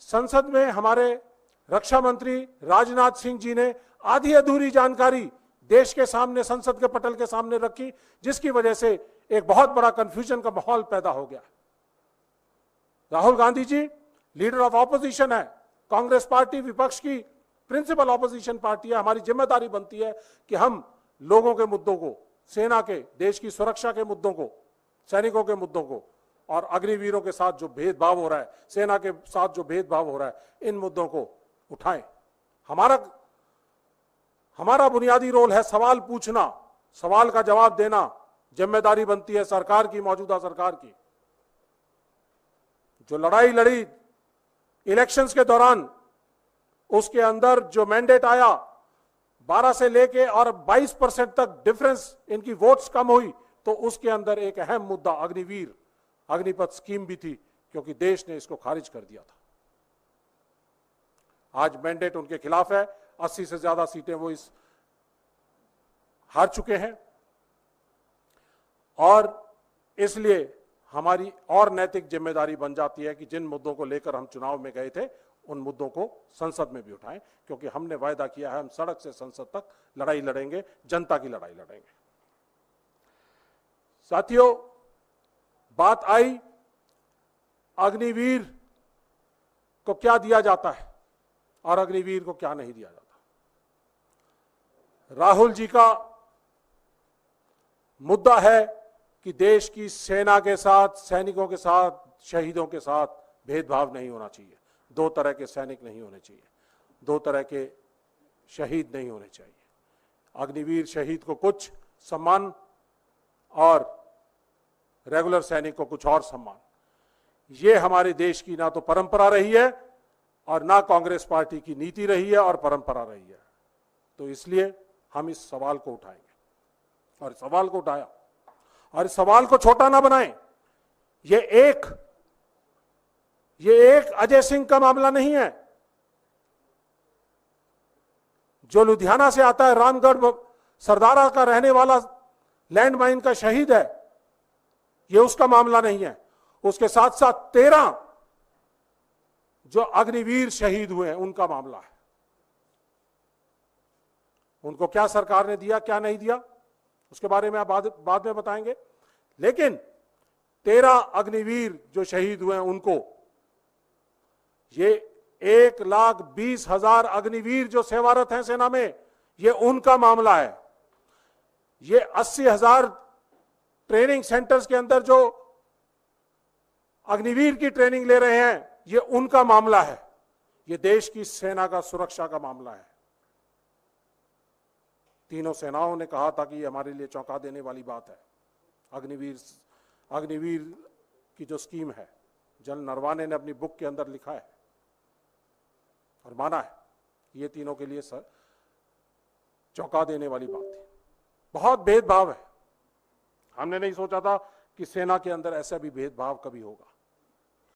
संसद में हमारे रक्षा मंत्री राजनाथ सिंह जी ने आधी अधूरी जानकारी देश के सामने, संसद के पटल के सामने रखी, जिसकी वजह से एक बहुत बड़ा कंफ्यूजन का माहौल पैदा हो गया। Rahul Gandhi ji leader of opposition है, कांग्रेस पार्टी विपक्ष की प्रिंसिपल ऑपोजिशन पार्टी है। हमारी जिम्मेदारी बनती है कि हम लोगों के मुद्दों को, सेना के, देश की सुरक्षा के मुद्दों को, सैनिकों के मुद्दों को और अग्निवीरों के साथ जो भेदभाव हो रहा है, सेना के साथ जो भेदभाव हो रहा है, इन मुद्दों को उठाएं। हमारा बुनियादी रोल है सवाल पूछना, सवाल का जवाब देना। जिम्मेदारी बनती है सरकार की, मौजूदा सरकार की। जो लड़ाई लड़ी इलेक्शंस के दौरान, उसके अंदर जो मैंडेट आया 12 से लेके और 22% तक डिफरेंस इनकी वोट्स कम हुई, तो उसके अंदर एक अहम मुद्दा अग्निपथ स्कीम भी थी, क्योंकि देश ने इसको खारिज कर दिया था। आज मैंडेट उनके खिलाफ है, 80 से ज्यादा सीटें वो हार चुके हैं और इसलिए हमारी और नैतिक जिम्मेदारी बन जाती है कि जिन मुद्दों को लेकर हम चुनाव में गए थे, उन मुद्दों को संसद में भी उठाएं, क्योंकि हमने वायदा किया है हम सड़क से संसद तक लड़ाई लड़ेंगे, जनता की लड़ाई लड़ेंगे। साथियों, बात आई अग्निवीर को क्या दिया जाता है और अग्निवीर को क्या नहीं दिया जाता। राहुल जी का मुद्दा है कि देश की सेना के साथ, सैनिकों के साथ, शहीदों के साथ भेदभाव नहीं होना चाहिए। दो तरह के सैनिक नहीं होने चाहिए, दो तरह के शहीद नहीं होने चाहिए। अग्निवीर शहीद को कुछ सम्मान और रेगुलर सैनिक को कुछ और सम्मान। ये हमारे देश की ना तो परंपरा रही है और ना कांग्रेस पार्टी की नीति रही है और परंपरा रही है। तो इसलिए हम इस सवाल को उठाएंगे और इस सवाल को उठाया और इस सवाल को छोटा ना बनाएं। ये एक अजय सिंह का मामला नहीं है। जो लुधियाना से आता है, रामगढ़ सरदारा का रहने वाला लैंडमाइन का शहीद है, ये उसका मामला नहीं है। उसके साथ साथ 13 जो अग्निवीर शहीद हुए हैं, उनका मामला है। उनको क्या सरकार ने दिया, क्या नहीं दिया, उसके बारे में आप बाद में बताएंगे। लेकिन 13 अग्निवीर जो शहीद हुए हैं, उनको ये 1,20,000 अग्निवीर जो सेवारत हैं सेना में, ये उनका मामला है। ये 80,000 ट्रेनिंग सेंटर्स के अंदर जो अग्निवीर की ट्रेनिंग ले रहे हैं, ये उनका मामला है। ये देश की सेना का, सुरक्षा का मामला है। तीनों सेनाओं ने कहा था कि ये हमारे लिए चौंका देने वाली बात है। अग्निवीर की जो स्कीम है, जनरल नरवाने ने अपनी बुक के अंदर लिखा है और माना है, ये तीनों के लिए चौंका देने वाली बात थी। बहुत भेदभाव है। हमने नहीं सोचा था कि सेना के अंदर ऐसा भी भेदभाव कभी होगा।